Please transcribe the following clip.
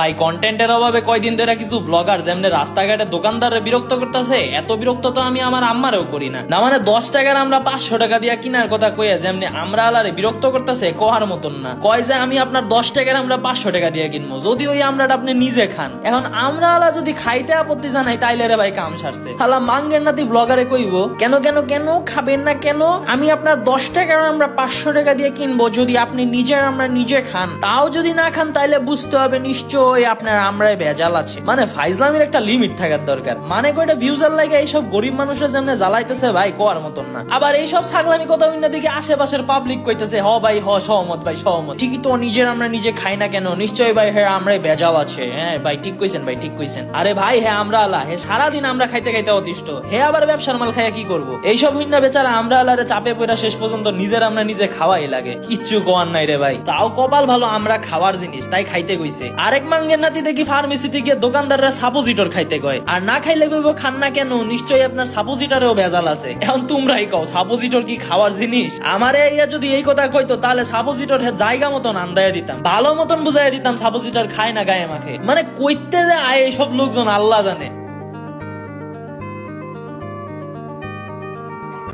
ভাই কন্টেন্টের অভাবে কয়দিন ধরে কিছু ব্লগার যেমনি রাস্তাঘাটে দোকানদারে বিরক্ত করতেছে, এত বিরক্ত তো আমি আমার আম্মারেও করি না। না মানে 10 টাকার আমরা 500 টাকা দিয়া কিনার কথা কইয়া যেমনি আমরা আলারে বিরক্ত করতেছে কোহার মতন না। কয় যে আমি আপনার 10 টাকার আমরা 500 টাকা দিয়ে কিনবো, যদি ওই আমরাটা আপনি নিজে খান। এখন আমরা আলা যদি খাইতে আপত্তি জানাই তাইলে রে ভাই কাম সারছে। খালা মাঙ্গের নাতি ব্লগারে কইব কেন কেন কেন খাবেন না কেন, আমি আপনার 10 টাকার আমরা 500 টাকা দিয়ে কিনবো, যদি আপনি নিজের আমরা নিজে খান। তাও যদি না খান তাইলে বুঝতে হবে নিশ্চয় আপনার আমরাই ভেজাল আছে। মানে ফাইজলামির একটা লিমিট থাকার দরকার। মানে কয়টা ভিউজার লাগে এইসব গরিব মানুষরা যেমনে জ্বালাইতেছে ভাই কোয়ার মতন না। আবার এইসব ছাগলামি কথা না দিকে আশেপাশের পাবলিক কইতেছে হ ভাই হ সহমত ভাই সহমত, ঠিকই তো নিজের আমরা নিজে খাই না কেন, নিশ্চয়ই ভাই হ্যাঁ আমরাই ভেজাল আছে। হ্যাঁ ভাই ঠিক কইছেন, ভাই ঠিক কইছেন। আরে ভাই হ্যাঁ আমরা আলা হে সারাদিন আমরা খাইতে খাইতে অতিষ্ঠ, হে আবার ব্যবসার মাল খাইয়া কি করবো? এইসব হইনা বেচারা আমরা আলারে চাপে পড়া শেষ পর্যন্ত নিজের আমরা নিজে খাওয়াই লাগে। কিচ্ছু কোয়ার নাই রে ভাই। তাও কপাল ভালো আমরা খাওয়ার জিনিস তাই খাইতে কইছে। আরেক মাঙ্গের নাতি দেখি ফার্মেসিতে গিয়ে দোকানদাররা সাপোজিটর খাইতে কয়, আর না খাইলে কইব খান না কেন, নিশ্চয়ই আপনার সাপোজিটরেও ভেজাল আছে। এখন তোমরাই কও সাপোজিটর কি খাওয়ার জিনিস? আমারে ইয়া যদি এই কথা কইতো তাহলে সাপোজিটর জায়গা মতন আন্দায় দিতাম, ভালো মতন বুঝাই দিতাম সাপোজিটর খায় না গায়ে মাখে। মানে কইতে যে আয় এইসব লোকজন আল্লাহ জানে।